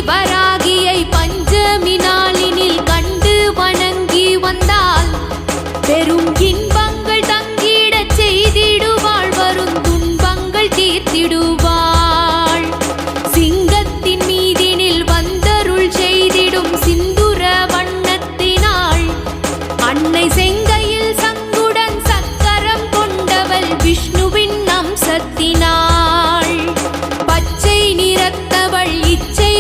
வராகியை பஞ்சமி நாளினில் கண்டு வணங்கி வந்தால் பெரும் இன்பங்கள் தங்கிடச் செய்திடுவாள், வரும் துன்பங்கள் தீர்த்திடுவாள். சிங்கத்தின் மீதினில் வந்தருள் செய்திடும் சிந்துர வண்ணத்தினாள், அன்னை செங்கையில் சங்குடன் சக்கரம் கொண்டவள் விஷ்ணுவின் அம்சத்தினாள். பச்சை நிறத்தவள் இச்சை